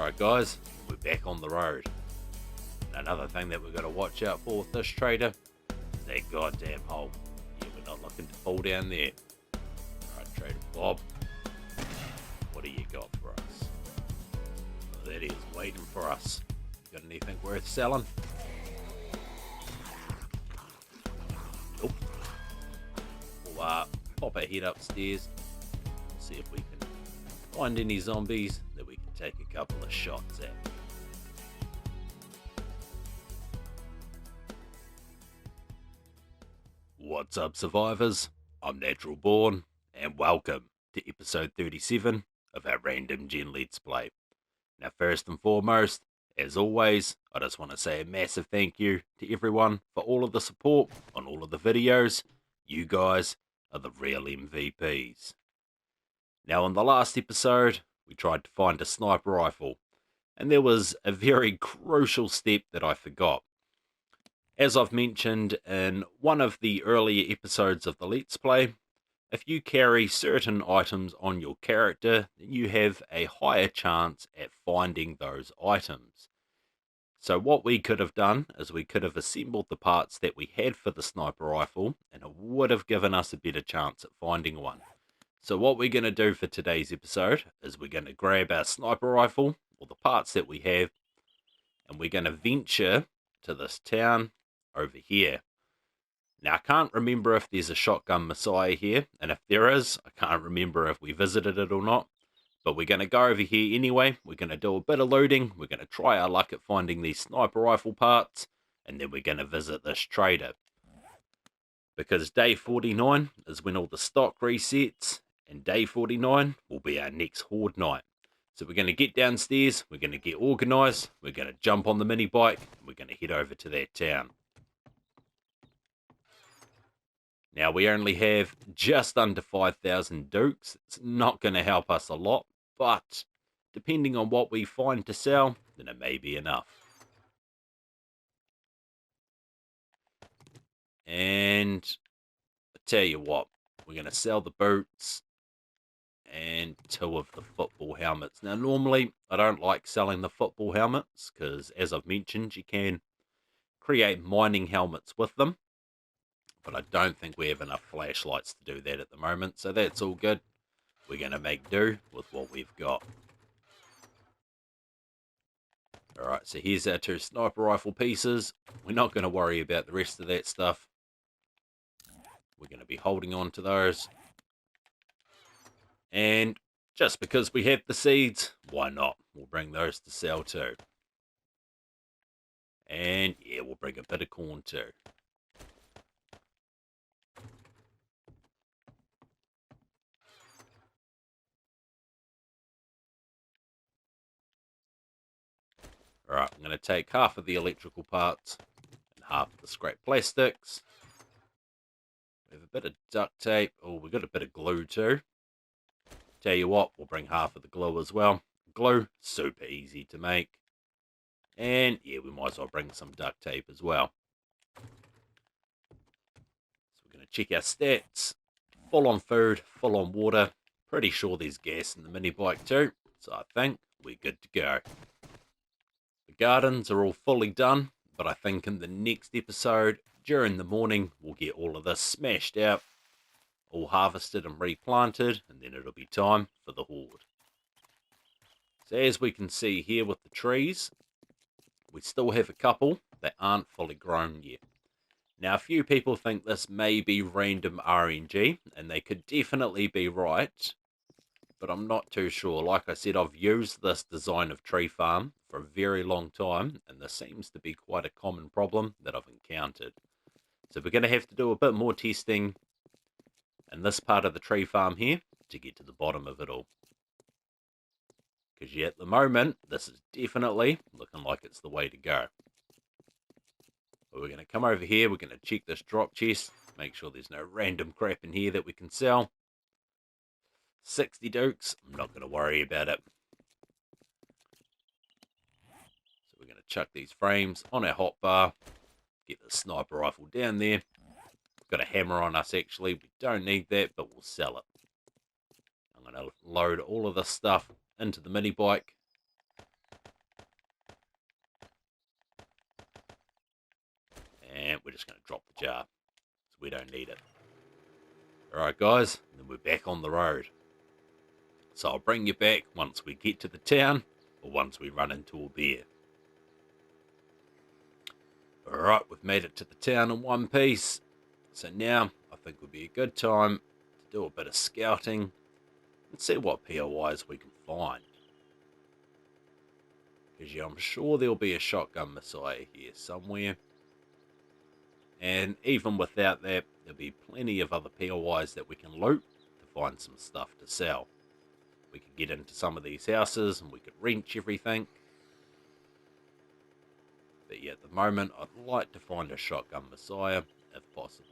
Alright guys, we're back on the road. And another thing that we've got to watch out for with this trader is that goddamn hole. Yeah, we're not looking to fall down there. Alright, Trader Bob, what do you got for us? Oh, that is waiting for us. Got anything worth selling? Nope. We'll pop our head upstairs, see if we can find any zombies that we can take a couple of shots at. What's up, survivors? I'm NaturalBorn, and welcome to episode 37 of our Random Gen Let's Play. Now, first and foremost, as always, I just want to say a massive thank you to everyone for all of the support on all of the videos. You guys are the real MVPs. Now, in the last episode, we tried to find a sniper rifle, and there was a very crucial step that I forgot. As I've mentioned in one of the earlier episodes of the Let's Play, if you carry certain items on your character, then you have a higher chance at finding those items. So what we could have done is we could have assembled the parts that we had for the sniper rifle, and it would have given us a better chance at finding one. So what we're going to do for today's episode is we're going to grab our sniper rifle, or the parts that we have, and we're going to venture to this town over here. Now, I can't remember if there's a shotgun messiah here, and if there is, I can't remember if we visited it or not. But we're going to go over here anyway. We're going to do a bit of looting. We're going to try our luck at finding these sniper rifle parts, and then we're going to visit this trader. Because day 49 is when all the stock resets, and day 49 will be our next horde night. So we're going to get downstairs, we're going to get organised, we're going to jump on the mini bike, and we're going to head over to that town. Now, we only have just under 5,000 dukes. It's not going to help us a lot, but depending on what we find to sell, then it may be enough. And I tell you what, we're going to sell the boots and 2 of the football helmets. Now, normally, I don't like selling the football helmets because, as I've mentioned, you can create mining helmets with them. But I don't think we have enough flashlights to do that at the moment, so that's all good. We're going to make do with what we've got. Alright, so here's our 2 sniper rifle pieces. We're not going to worry about the rest of that stuff. We're going to be holding on to those. And just because we have the seeds, why not? We'll bring those to sell too. And yeah, we'll bring a bit of corn too. Alright, I'm going to take half of the electrical parts and half of the scrap plastics. We have a bit of duct tape. Oh, we've got a bit of glue too. Tell you what, we'll bring half of the glue as well. Glue, super easy to make. And yeah, we might as well bring some duct tape as well. So we're going to check our stats. Full on food, full on water. Pretty sure there's gas in the mini bike too. So I think we're good to go. The gardens are all fully done, but I think in the next episode, during the morning, we'll get all of this smashed out, all harvested and replanted, and then it'll be time for the horde. So as we can see here with the trees, we still have a couple that aren't fully grown yet. Now, a few people think this may be random RNG, and they could definitely be right, but I'm not too sure. Like I said, I've used this design of tree farm for a very long time, and this seems to be quite a common problem that I've encountered. So we're going to have to do a bit more testing in this part of the tree farm here to get to the bottom of it all. Because yeah, at the moment, this is definitely looking like it's the way to go. But we're going to come over here, we're going to check this drop chest, make sure there's no random crap in here that we can sell. 60 dukes, I'm not going to worry about it. So we're going to chuck these frames on our hotbar, get the sniper rifle down there. We've got a hammer on us actually, we don't need that, but we'll sell it. I'm going to load all of this stuff into the mini bike. just going to drop the jar, so we don't need it. Alright guys, then we're back on the road. So I'll bring you back once we get to the town, or once we run into a bear. Alright, we've made it to the town in one piece. So now, I think would be a good time to do a bit of scouting and see what POIs we can find. Because yeah, I'm sure there'll be a shotgun messiah here somewhere. And even without that, there'll be plenty of other POIs that we can loot to find some stuff to sell. We could get into some of these houses and we could wrench everything. But yeah, at the moment, I'd like to find a shotgun messiah if possible.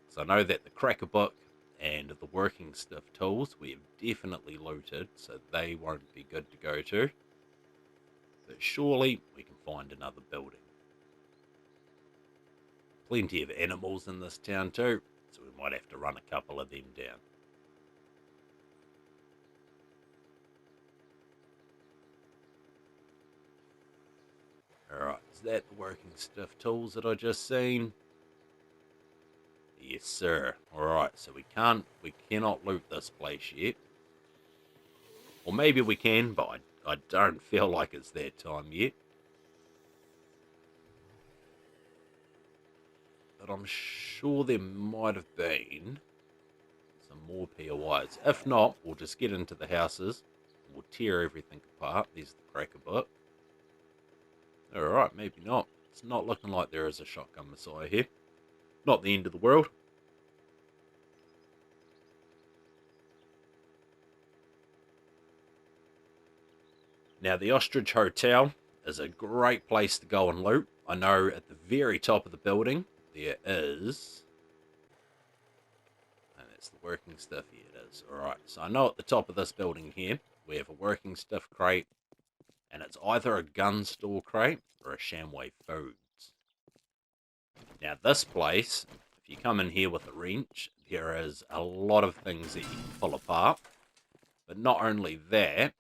So I know that the cracker book and the working stuff tools we have definitely looted, so they won't be good to go to. But surely we can find another building. Plenty of animals in this town too, so we might have to run a couple of them down. Alright, is that the working stuff tools that I just seen? Yes sir. Alright, so we cannot loot this place yet. Or maybe we can, but I don't feel like it's that time yet. But I'm sure there might have been some more POIs. If not, we'll just get into the houses. We'll tear everything apart. There's the cracker book. Alright, maybe not. It's not looking like there is a shotgun messiah here. Not the end of the world. Now, the Ostrich Hotel is a great place to go and loot. I know at the very top of the building, there is... And that's the working stuff. Here it is. Alright, so I know at the top of this building here, we have a working stuff crate. And it's either a gun store crate or a Shamway Foods. Now, this place, if you come in here with a wrench, there is a lot of things that you can pull apart. But not only that,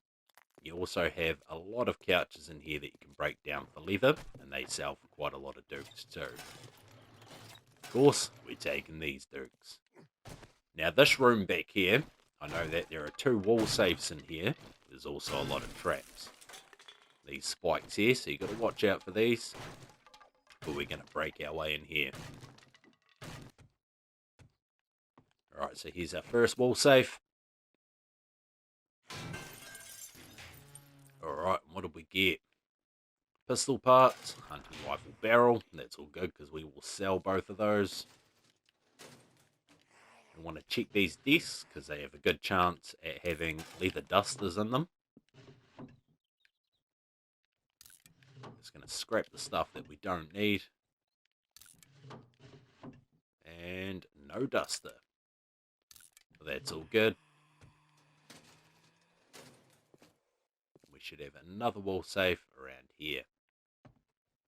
you also have a lot of couches in here that you can break down for leather, and they sell for quite a lot of dukes too. Of course, we're taking these dukes. Now, this room back here, I know that there are 2 wall safes in here. There's also a lot of traps. These spikes here, so you got to watch out for these. But we're going to break our way in here. Alright, so here's our first wall safe. Alright, what did we get? Pistol parts, hunting rifle barrel. That's all good because we will sell both of those. We want to check these desks because they have a good chance at having leather dusters in them. Just going to scrap the stuff that we don't need. And no duster. That's all good. We should have another wall safe around here.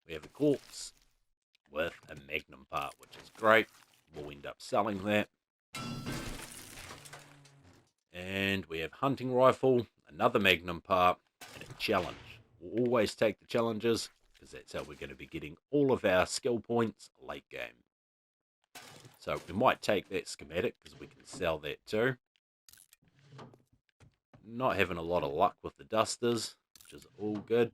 We have a corpse with a magnum part, which is great. We'll end up selling that. And we have hunting rifle, another magnum part, and a challenge. We'll always take the challenges, because that's how we're going to be getting all of our skill points late game. So we might take that schematic, because we can sell that too. Not having a lot of luck with the dusters, which is all good.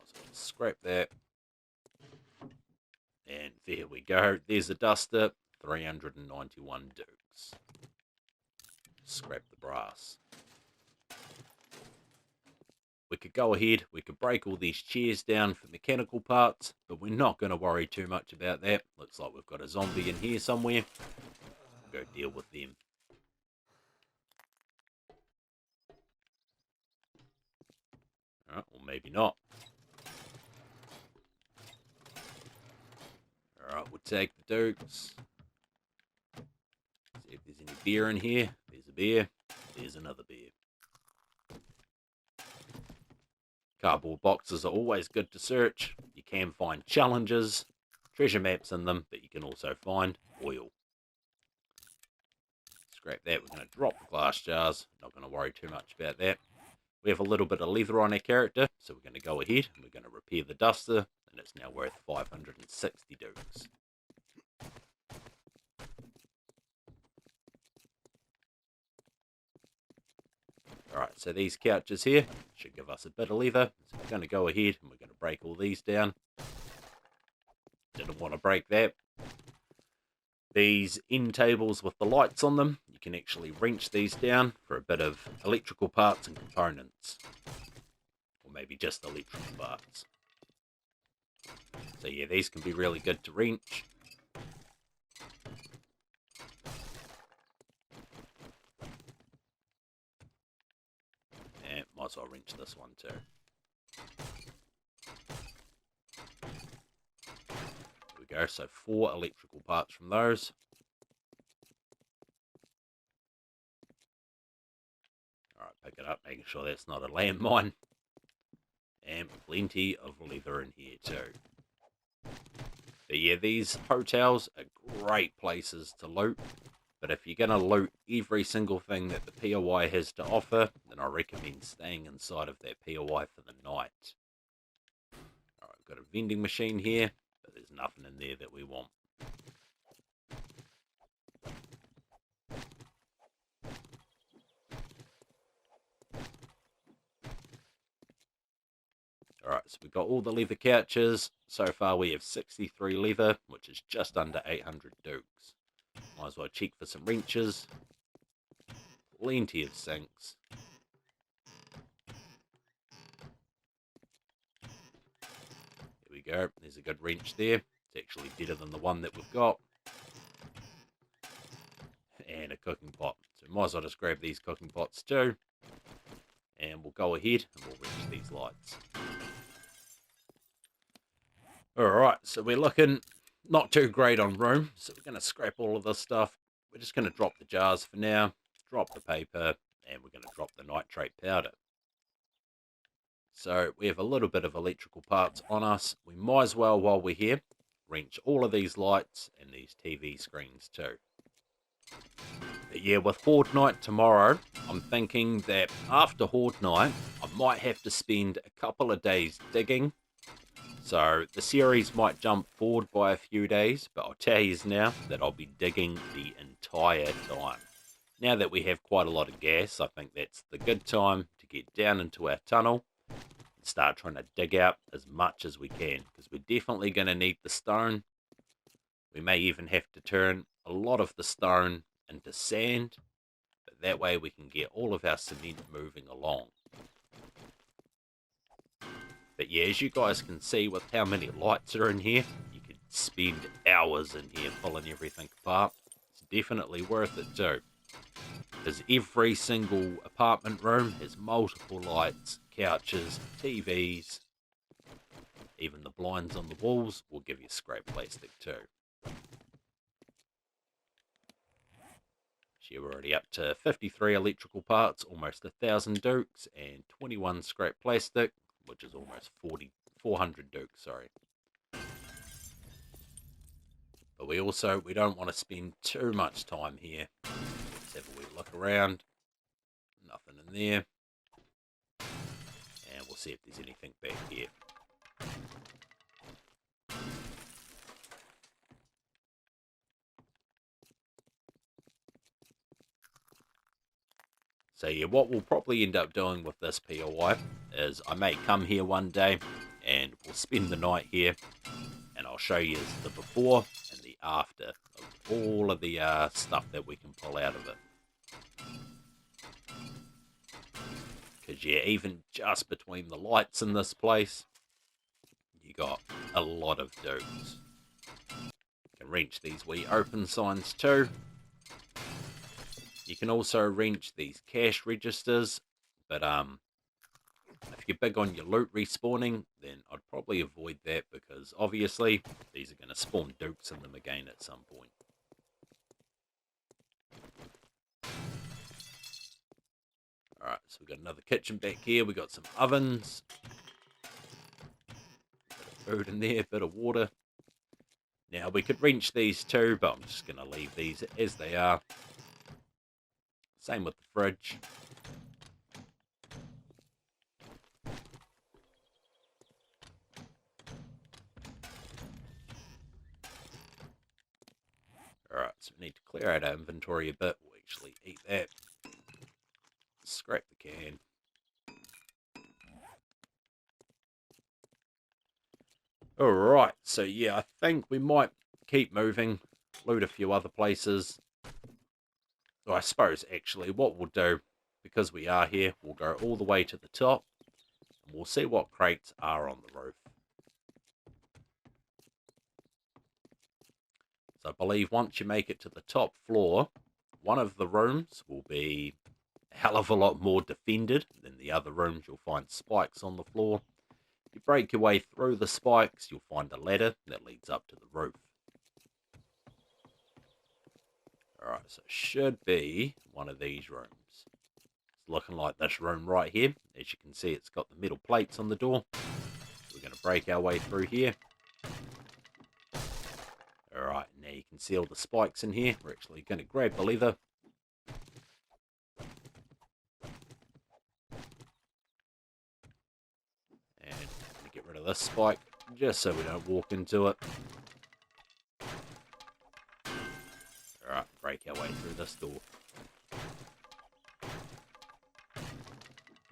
So scrap that. And there we go. There's a duster. 391 dukes. Scrap the brass. We could go ahead, we could break all these chairs down for mechanical parts, but we're not going to worry too much about that. Looks like we've got a zombie in here somewhere. We'll go deal with them. Alright, or maybe not. Alright, we'll take the dukes. See if there's any beer in here. There's a beer. There's another beer. Cardboard boxes are always good to search. You can find challenges, treasure maps in them, but you can also find oil. Scrap that. We're going to drop the glass jars. Not going to worry too much about that. We have a little bit of leather on our character, so we're going to go ahead and we're going to repair the duster, and it's now worth 560 dukes. Alright, so these couches here should give us a bit of leather, so we're going to go ahead and we're going to break all these down. Didn't want to break that. These end tables with the lights on them, you can actually wrench these down for a bit of electrical parts and components. Or maybe just electrical parts. So yeah, these can be really good to wrench. And might as well wrench this one too. There we go, so 4 electrical parts from those. Alright, pick it up, making sure that's not a landmine. And plenty of leather in here too. But yeah, these hotels are great places to loot. But if you're going to loot every single thing that the POI has to offer, then I recommend staying inside of that POI for the night. Alright, I've got a vending machine here, but there's nothing in there that we want. Alright, so we've got all the leather couches. So far we have 63 leather, which is just under 800 dukes. Might as well check for some wrenches. Plenty of sinks. There we go, there's a good wrench there. It's actually better than the one that we've got. And a cooking pot. So might as well just grab these cooking pots too. And we'll go ahead and we'll wrench these lights. Alright, so we're looking not too great on room, so we're going to scrap all of this stuff. We're just going to drop the jars for now, drop the paper, and we're going to drop the nitrate powder. So we have a little bit of electrical parts on us. We might as well, while we're here, wrench all of these lights and these TV screens too. But yeah, with Horde Night tomorrow, I'm thinking that after Horde Night, I might have to spend a couple of days digging. So the series might jump forward by a few days, but I'll tell you now that I'll be digging the entire time. Now that we have quite a lot of gas, I think that's the good time to get down into our tunnel and start trying to dig out as much as we can, because we're definitely going to need the stone. We may even have to turn a lot of the stone into sand, but that way we can get all of our cement moving along. But yeah, as you guys can see with how many lights are in here, you could spend hours in here pulling everything apart. It's definitely worth it too. Because every single apartment room has multiple lights, couches, TVs. Even the blinds on the walls will give you scrap plastic too. So we're already up to 53 electrical parts, almost 1,000 dukes, and 21 scrap plastic, which is almost 400 dukes, sorry. But we don't want to spend too much time here. Let's have a wee look around. Nothing in there. And we'll see if there's anything back here. So yeah, what we'll probably end up doing with this POI is I may come here one day and we'll spend the night here, and I'll show you the before and the after of all of the stuff that we can pull out of it. Because yeah, even just between the lights in this place, you got a lot of dukes. You can wrench these wee open signs too. You can also wrench these cash registers, but if you're big on your loot respawning, then I'd probably avoid that, because obviously these are going to spawn dukes in them again at some point. Alright, so we've got another kitchen back here. We've got some ovens. Bit of food in there, bit of water. Now we could wrench these too, but I'm just going to leave these as they are. Same with the fridge. so we need to clear out our inventory a bit. We'll actually eat that. Scrap the can. Alright, so yeah, I think we might keep moving, loot a few other places. So I suppose, actually, what we'll do, because we are here, we'll go all the way to the top, and we'll see what crates are on the roof. So I believe once you make it to the top floor, one of the rooms will be a hell of a lot more defended than the other rooms. You'll find spikes on the floor. If you break your way through the spikes, you'll find a ladder that leads up to the roof. Alright, so it should be one of these rooms. It's looking like this room right here. As you can see, it's got the metal plates on the door. We're going to break our way through here. Alright, now you can see all the spikes in here. We're actually going to grab the leather. And get rid of this spike, just so we don't walk into it. Alright, break our way through this door.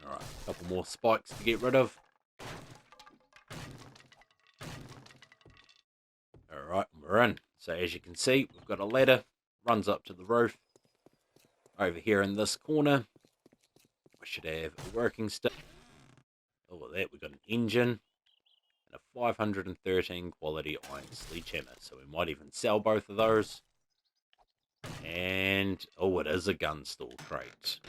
Alright, a couple more spikes to get rid of. Alright, we're in. So as you can see, we've got a ladder, runs up to the roof. Over here in this corner, we should have a working stick. Over that, we've got an engine and a 513 quality iron sledgehammer. So we might even sell both of those. And, oh, it is a gun store crate.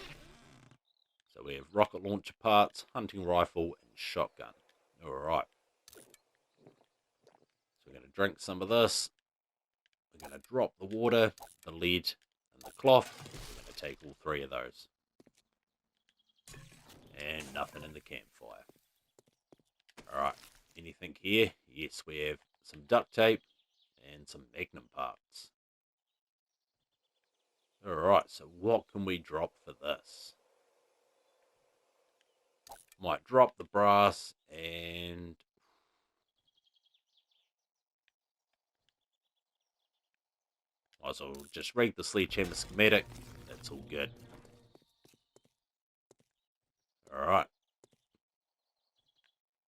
So we have rocket launcher parts, hunting rifle, and shotgun. Alright. So we're going to drink some of this. We're going to drop the water, the lead, and the cloth. We're going to take all three of those. And nothing in the campfire. Alright, anything here? Yes, we have some duct tape and some magnum parts. Alright, so what can we drop for this? Might drop the brass and... might as well just read the sledgehammer schematic. That's all good. Alright.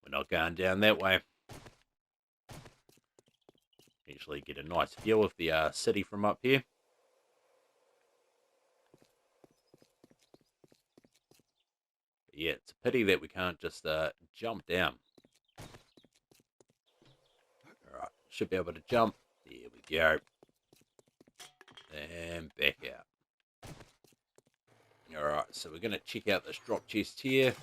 We're not going down that way. Actually get a nice view of the city from up here. But yeah, it's a pity that we can't just jump down. Alright, should be able to jump. There we go. And back out. Alright, so we're going to check out this drop chest here.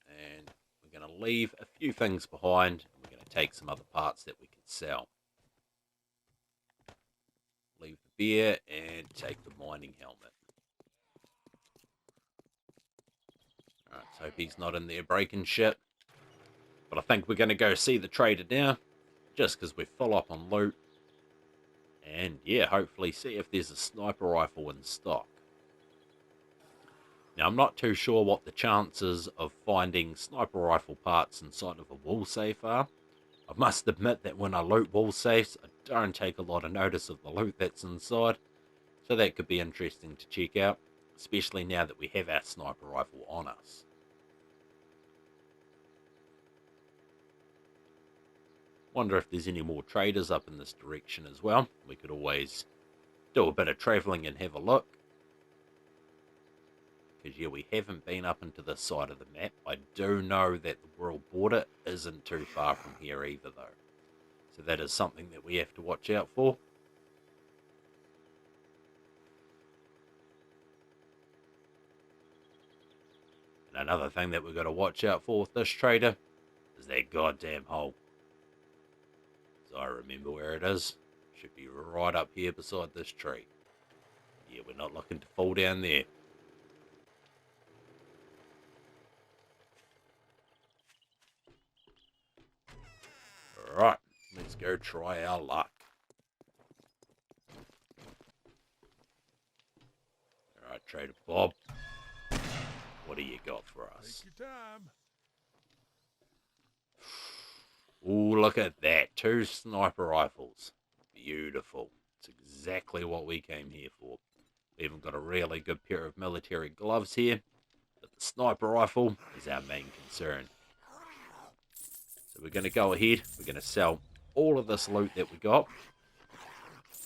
And we're going to leave a few things behind. And we're going to take some other parts that we can sell. Leave the beer and take the mining helmet. Alright, so hope he's not in there breaking shit. But I think we're going to go see the trader now. Just because we're full up on loot. And yeah, hopefully see if there's a sniper rifle in stock. Now, I'm not too sure what the chances of finding sniper rifle parts inside of a wall safe are. I must admit that when I loot wall safes, I don't take a lot of notice of the loot that's inside. So that could be interesting to check out, especially now that we have our sniper rifle on us. Wonder if there's any more traders up in this direction as well. We could always do a bit of travelling and have a look. Because yeah, we haven't been up into this side of the map. I do know that the world border isn't too far from here either though. So that is something that we have to watch out for. And another thing that we've got to watch out for with this trader is that goddamn hole. So I remember where it is. Should be right up here beside this tree. Yeah, we're not looking to fall down there. Alright, let's go try our luck. Alright, Trader Bob. What do you got for us? Take your time. Ooh, look at that. 2 sniper rifles. Beautiful. It's exactly what we came here for. We even got a really good pair of military gloves here, but the sniper rifle is our main concern. So we're going to go ahead, we're going to sell all of this loot that we got,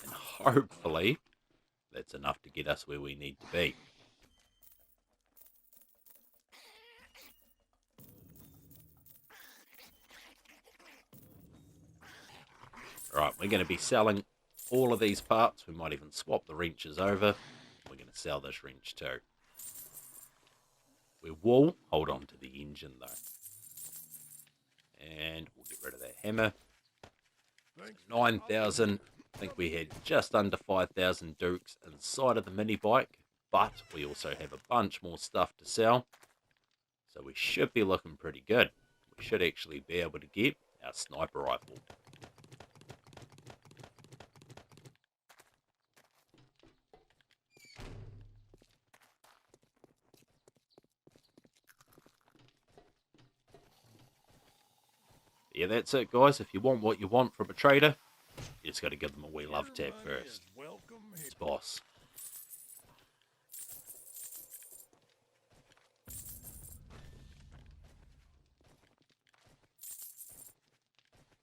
and hopefully that's enough to get us where we need to be. Alright, we're going to be selling all of these parts. We might even swap the wrenches over. We're going to sell this wrench too. We will hold on to the engine though. And we'll get rid of that hammer. 9,000. I think we had just under 5,000 dukes inside of the mini bike. But we also have a bunch more stuff to sell. So we should be looking pretty good. We should actually be able to get our sniper rifle. Yeah, that's it, guys. If you want what you want from a trader, you just got to give them a wee love tap first. It's boss.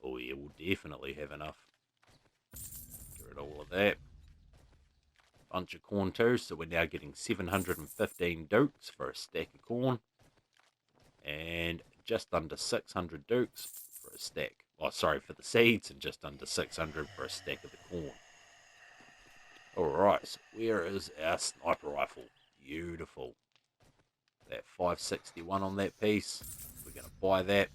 Oh yeah, we'll definitely have enough. Get rid of all of that. Bunch of corn too, so we're now getting 715 dukes for a stack of corn. And just under 600 dukes for a stack. Oh, sorry, for the seeds, and just under 600 for a stack of the corn. Alright, so where is our sniper rifle? Beautiful. That 561 on that piece. We're going to buy that.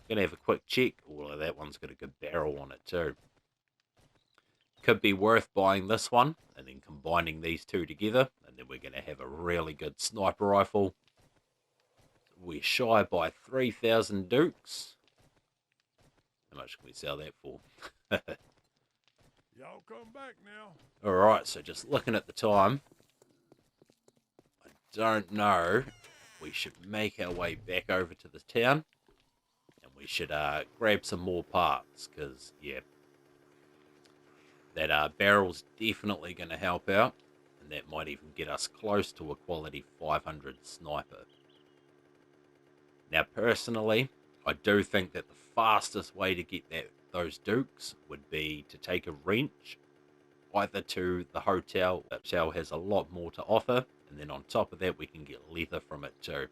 Going to have a quick check. Oh, that one's got a good barrel on it too. Could be worth buying this one and then combining these two together. And then we're going to have a really good sniper rifle. We're shy by 3,000 dukes. How much can we sell that for? Y'all come back now. Alright, so just looking at the time, I don't know. We should make our way back over to the town. And we should grab some more parts. Because, yeah, that barrel's definitely going to help out. And that might even get us close to a quality 500 sniper. Now, personally, I do think that the fastest way to get those dukes would be to take a wrench either to the hotel. The hotel has a lot more to offer, and then on top of that we can get leather from it too.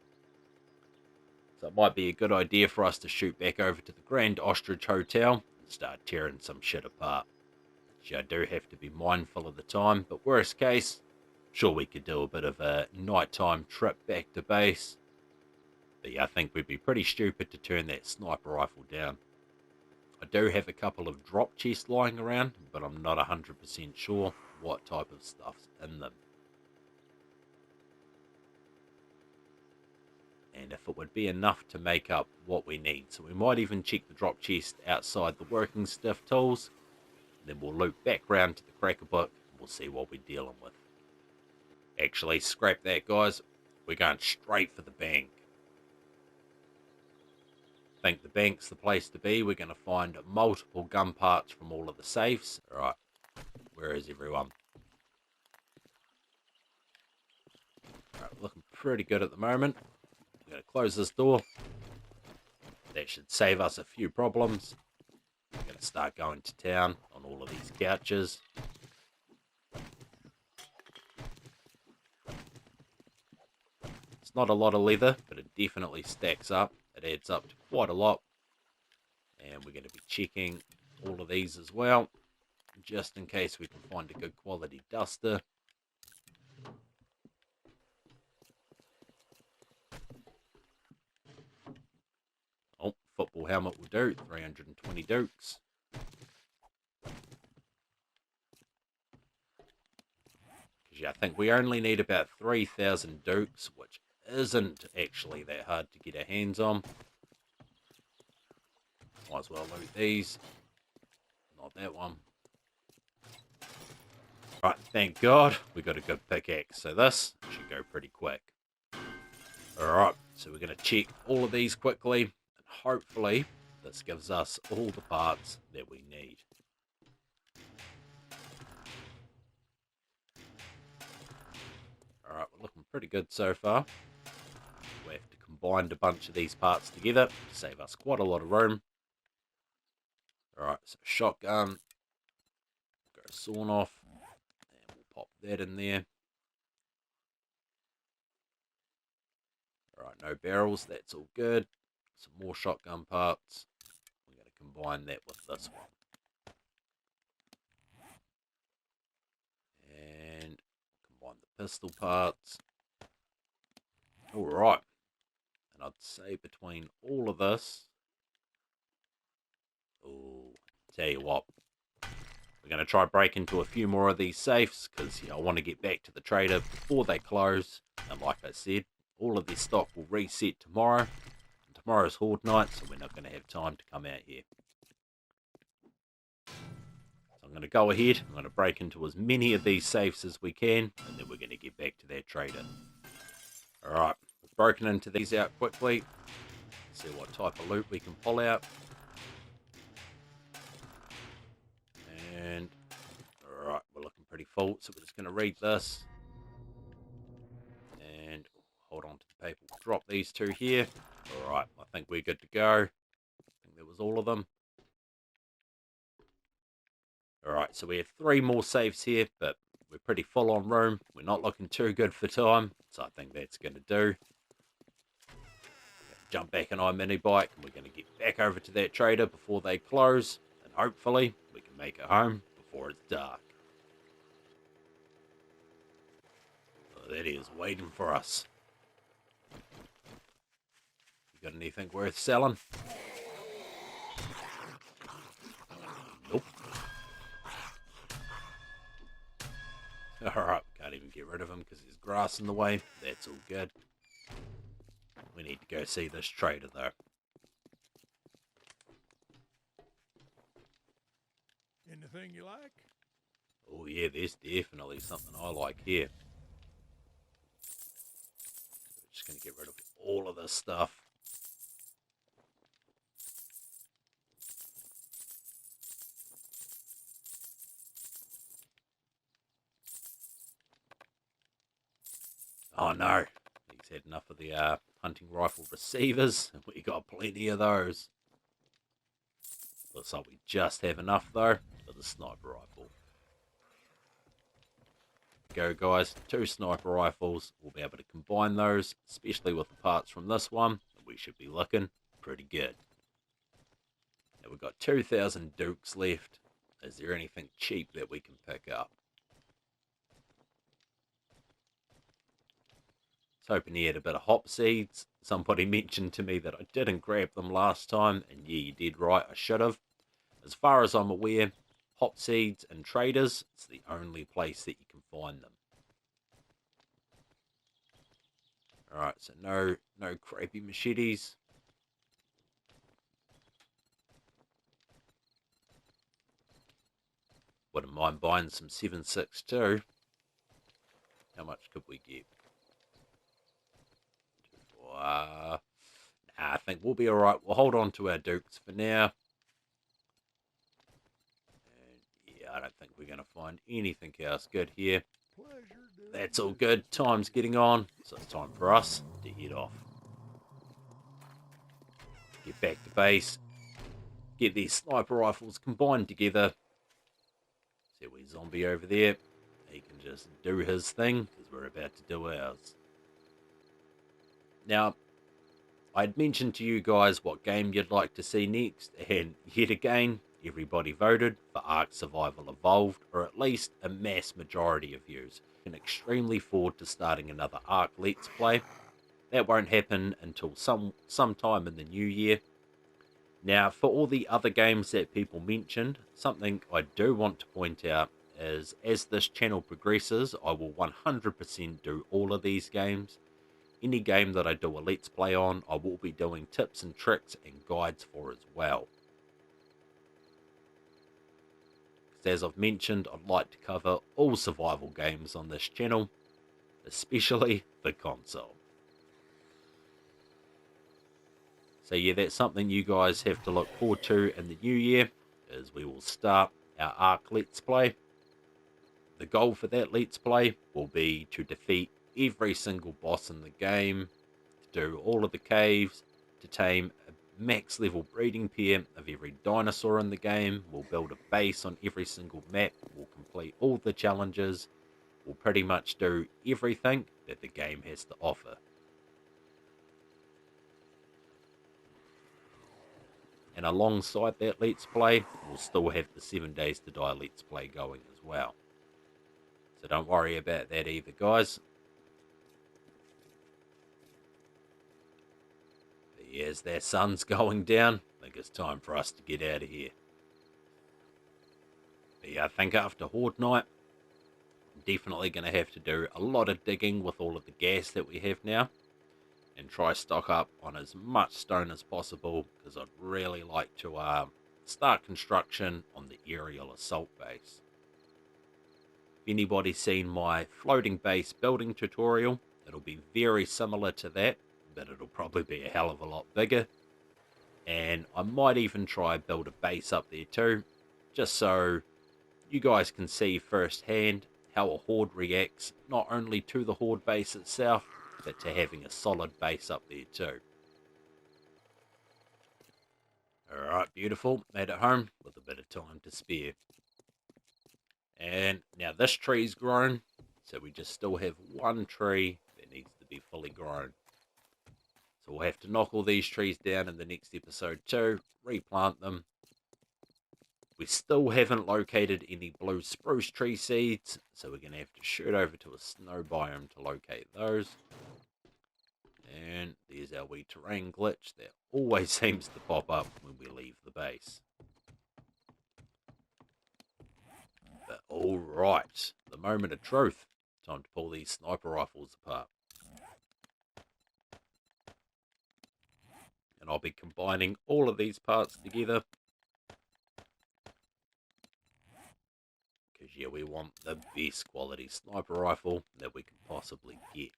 So it might be a good idea for us to shoot back over to the Grand Ostrich Hotel and start tearing some shit apart. So I do have to be mindful of the time, but worst case, sure, we could do a bit of a nighttime trip back to base. But yeah, I think we'd be pretty stupid to turn that sniper rifle down. I do have a couple of drop chests lying around, but I'm not 100% sure what type of stuff's in them. And if it would be enough to make up what we need. So we might even check the drop chest outside the working stiff tools. Then we'll loop back round to the cracker book and we'll see what we're dealing with. Actually, scrap that, guys. We're going straight for the bank. I think the bank's the place to be. We're going to find multiple gun parts from all of the safes. Alright, where is everyone? Alright, looking pretty good at the moment. I'm going to close this door. That should save us a few problems. I'm going to start going to town on all of these couches. It's not a lot of leather, but it definitely stacks up. It adds up to quite a lot. And we're going to be checking all of these as well, just in case we can find a good quality duster. Oh, football helmet will do, 320 dukes. Because yeah, I think we only need about 3,000 dukes, which isn't actually that hard to get our hands on. Might as well loot these. Not that one. Right, thank God we got a good pickaxe, so this should go pretty quick. Alright, so we're going to check all of these quickly, and hopefully this gives us all the parts that we need. pretty good so far. We have to combine a bunch of these parts together to save us quite a lot of room. Alright, so shotgun, go sawn off, and we'll pop that in there. Alright, no barrels, that's all good. Some more shotgun parts. We're going to combine that with this one. And combine the pistol parts. Alright. And I'd say between all of this... Oh, tell you what. We're going to try break into a few more of these safes because I want to get back to the trader before they close. And like I said, all of this stock will reset tomorrow. And tomorrow's Horde night, so we're not going to have time to come out here. So I'm going to go ahead. I'm going to break into as many of these safes as we can, and then we're going to get back to that trader. Alright, we've broken into these out quickly. Let's see what type of loot we can pull out. And, alright, we're looking pretty full, so we're just going to read this. And hold on to the paper. We'll drop these two here. Alright, I think we're good to go. I think that was all of them. Alright, so we have 3 more safes here, but we're pretty full on room. We're not looking too good for time, so I think that's going to do. Jump back in our mini bike, and we're going to get back over to that trader before they close, and hopefully we can make it home before it's dark. Oh, that is waiting for us. You got anything worth selling? Nope. Alright, can't even get rid of him because there's grass in the way. That's all good. We need to go see this trader though. Anything you like? Oh yeah, there's definitely something I like here. We're just going to get rid of all of this stuff. Oh no, he's had enough of the hunting rifle receivers, and we got plenty of those. Looks like we just have enough though for the sniper rifle. Go guys, 2 sniper rifles. We'll be able to combine those, especially with the parts from this one, and we should be looking pretty good. Now we've got 2,000 dukes left. Is there anything cheap that we can pick up? Hoping he had a bit of hop seeds. Somebody mentioned to me that I didn't grab them last time, and yeah, you did right, I should have. As far as I'm aware, hop seeds and traders, it's the only place that you can find them. Alright, so no crappy machetes. Wouldn't mind buying some 7.62. How much could we get? Nah, I think we'll be alright. We'll hold on to our dukes for now. And yeah, I don't think we're going to find anything else good here. That's all good. Time's getting on, so it's time for us to head off. Get back to base. Get these sniper rifles combined together. See we zombie over there. He can just do his thing, because we're about to do ours. Now, I'd mentioned to you guys what game you'd like to see next, and yet again, everybody voted for Ark Survival Evolved, or at least a mass majority of yous. I'm extremely forward to starting another Ark Let's Play. That won't happen until sometime in the new year. Now, for all the other games that people mentioned, something I do want to point out is, as this channel progresses, I will 100% do all of these games. Any game that I do a Let's Play on, I will be doing tips and tricks and guides for as well. As I've mentioned, I'd like to cover all survival games on this channel, especially the console. So yeah, that's something you guys have to look forward to in the new year, as we will start our Ark Let's Play. The goal for that Let's Play will be to defeat every single boss in the game, to do all of the caves, to tame a max level breeding pair of every dinosaur in the game. We'll build a base on every single map. We'll complete all the challenges. We'll pretty much do everything that the game has to offer. And alongside that Let's Play, we'll still have the 7 Days to Die Let's Play going as well. So don't worry about that either, guys. But yeah, as their sun's going down, I think it's time for us to get out of here. But yeah, I think after Horde Night, I'm definitely going to have to do a lot of digging with all of the gas that we have now. And try stock up on as much stone as possible, because I'd really like to start construction on the aerial assault base. If anybody's seen my floating base building tutorial, it'll be very similar to that, but it'll probably be a hell of a lot bigger. And I might even try build a base up there too, just so you guys can see firsthand how a horde reacts, not only to the horde base itself, but to having a solid base up there too. Alright, beautiful. Made it home with a bit of time to spare. And now this tree's grown, so we just still have one tree that needs to be fully grown. So we'll have to knock all these trees down in the next episode too, replant them. We still haven't located any blue spruce tree seeds, so we're going to have to shoot over to a snow biome to locate those. And there's our wee terrain glitch that always seems to pop up when we leave the base. But alright, the moment of truth. Time to pull these sniper rifles apart. And I'll be combining all of these parts together. Because yeah, we want the best quality sniper rifle that we can possibly get.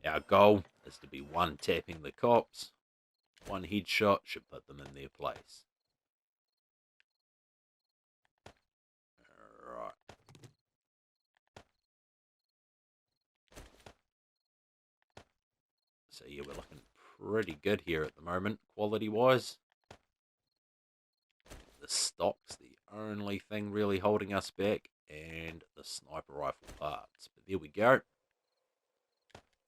Our goal is to be one tapping the cops. One headshot should put them in their place. Alright. So yeah, we're looking pretty good here at the moment, quality-wise. The stock's the only thing really holding us back, and the sniper rifle parts. But there we go.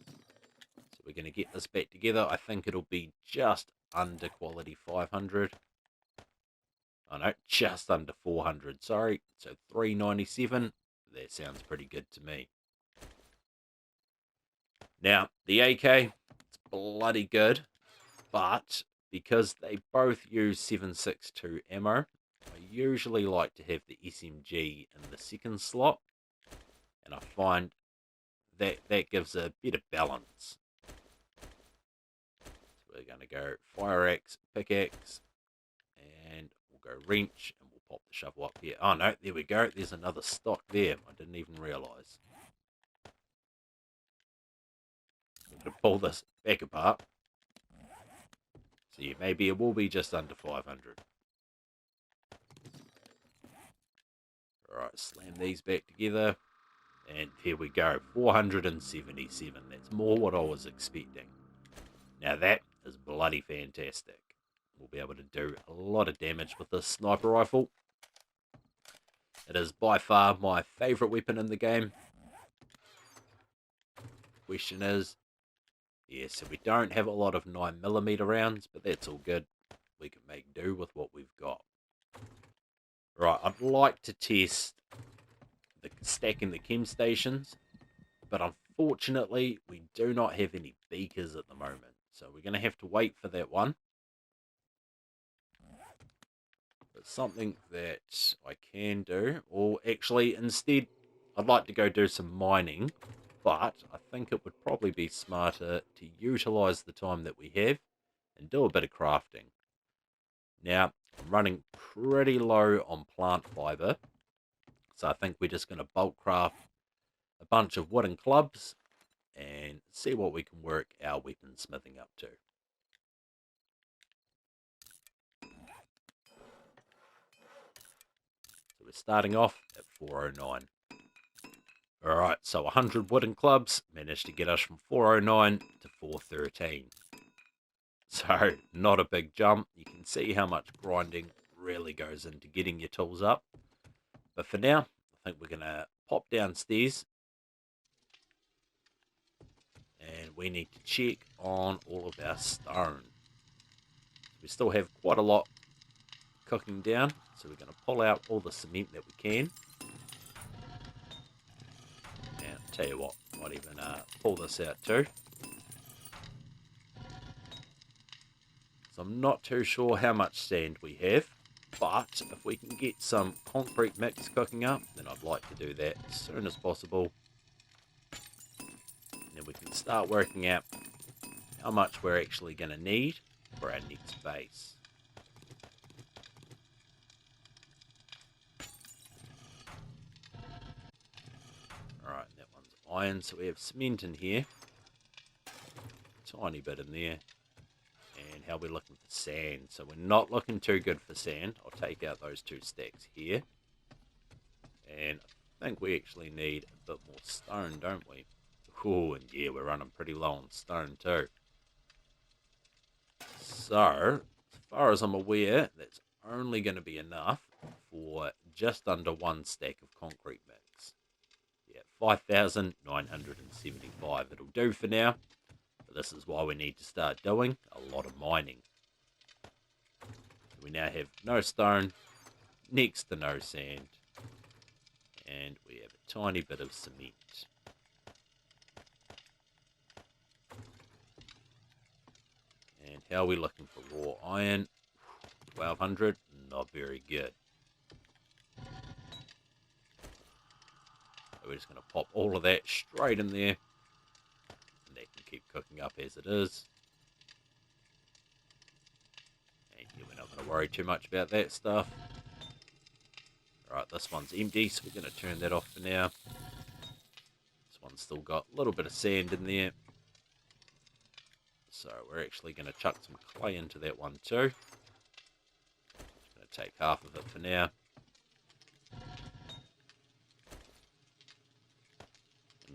So we're going to get this back together. I think it'll be just under quality 500. Oh no, just under 400, sorry. So 397. That sounds pretty good to me. Now, the AK, it's bloody good, but because they both use 7.62 ammo, I usually like to have the SMG in the second slot, and I find that that gives a better balance. So we're going to go fire axe, pickaxe, and we'll go wrench, and we'll pop the shovel up here. Oh no, there we go. There's another stock there. I didn't even realise. I'm going to pull this back apart. So yeah, maybe it will be just under 500. Alright, slam these back together. And here we go, 477. That's more what I was expecting. Now that is bloody fantastic. We'll be able to do a lot of damage with this sniper rifle. It is by far my favourite weapon in the game. Question is, yeah, so we don't have a lot of 9mm rounds, but that's all good. We can make do with what we've got. Right, I'd like to test the stacking the chem stations, but unfortunately we do not have any beakers at the moment, so we're going to have to wait for that one. But something that I can do, or actually instead I'd like to go do some mining, but I think it would probably be smarter to utilise the time that we have and do a bit of crafting. Now, I'm running pretty low on plant fibre, so I think we're just going to bulk craft a bunch of wooden clubs and see what we can work our weaponsmithing up to. So we're starting off at 409. Alright, so 100 wooden clubs managed to get us from 409 to 413. So, not a big jump. You can see how much grinding really goes into getting your tools up. But for now, I think we're going to pop downstairs. And we need to check on all of our stone. We still have quite a lot cooking down. So we're going to pull out all the cement that we can. And I'll tell you what, I might even pull this out too. So I'm not too sure how much sand we have, but if we can get some concrete mix cooking up, then I'd like to do that as soon as possible. And then we can start working out how much we're actually going to need for our next base. Alright, that one's iron, so we have cement in here. Tiny bit in there. And how we're looking for sand. So we're not looking too good for sand. I'll take out those 2 stacks here. And I think we actually need a bit more stone, don't we? Oh, and yeah, we're running pretty low on stone too. So, as far as I'm aware, that's only going to be enough for just under 1 stack of concrete mix. Yeah, 5,975. It'll do for now. This is why we need to start doing a lot of mining. We now have no stone, next to no sand, and we have a tiny bit of cement. And how are we looking for raw iron? 1200, not very good. So we're just going to pop all of that straight in there. That can keep cooking up as it is. And yeah, we're not going to worry too much about that stuff. Alright, this one's empty, so we're going to turn that off for now. This one's still got a little bit of sand in there. So we're actually going to chuck some clay into that one too. Just going to take half of it for now.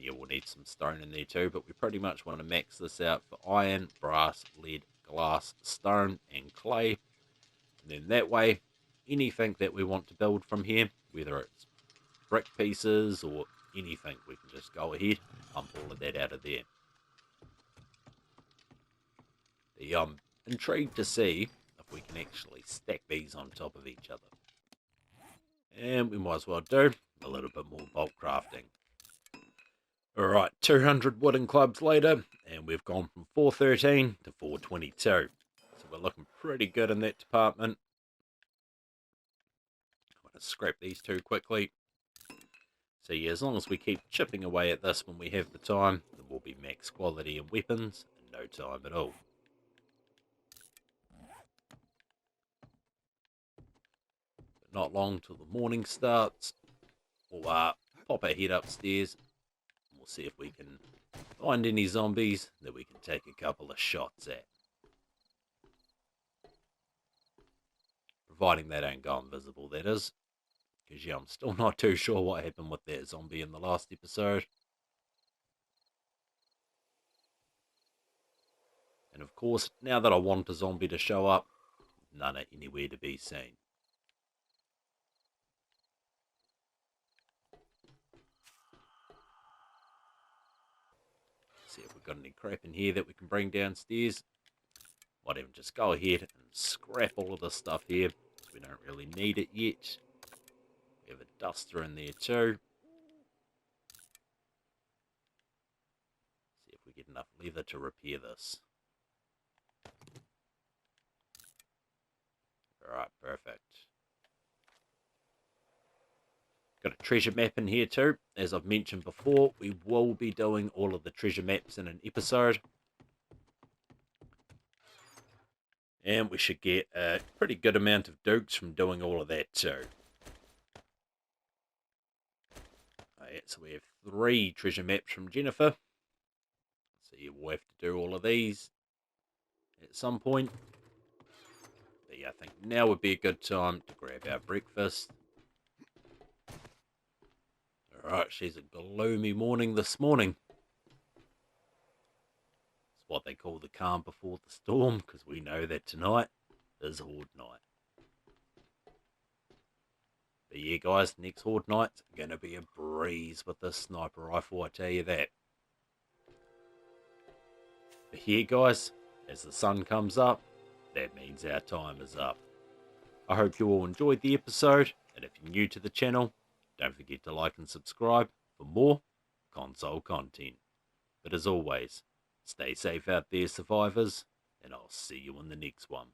Yeah, we'll need some stone in there too, but we pretty much want to max this out for iron, brass, lead, glass, stone, and clay. And then that way, anything that we want to build from here, whether it's brick pieces or anything, we can just go ahead and pump all of that out of there. I'm intrigued to see if we can actually stack these on top of each other. And we might as well do a little bit more bulk crafting. Alright, 200 wooden clubs later, and we've gone from 413 to 422. So we're looking pretty good in that department. I'm going to scrap these 2 quickly. So yeah, as long as we keep chipping away at this when we have the time, then we'll be max quality in weapons in no time at all. But not long till the morning starts. We'll pop our head upstairs. We'll see if we can find any zombies that we can take a couple of shots at. Providing they don't go invisible, that is. Because yeah, I'm still not too sure what happened with that zombie in the last episode. And of course, now that I want a zombie to show up, none are anywhere to be seen. See if we've got any crap in here that we can bring downstairs. Might even just go ahead and scrap all of this stuff here. We don't really need it yet. We have a duster in there too. See if we get enough leather to repair this. Alright, perfect. Got a treasure map in here too. As I've mentioned before, we will be doing all of the treasure maps in an episode. And we should get a pretty good amount of dukes from doing all of that too. Alright, so we have 3 treasure maps from Jennifer. So yeah, we'll have to do all of these at some point. But yeah, I think now would be a good time to grab our breakfast. Alright. She's a gloomy morning this morning. It's what they call the calm before the storm, because we know that tonight is Horde night. But yeah, guys, next Horde night's going to be a breeze with this sniper rifle, I tell you that. But here, guys, as the sun comes up, that means our time is up. I hope you all enjoyed the episode, and if you're new to the channel, don't forget to like and subscribe for more console content. But as always, stay safe out there, survivors, and I'll see you in the next one.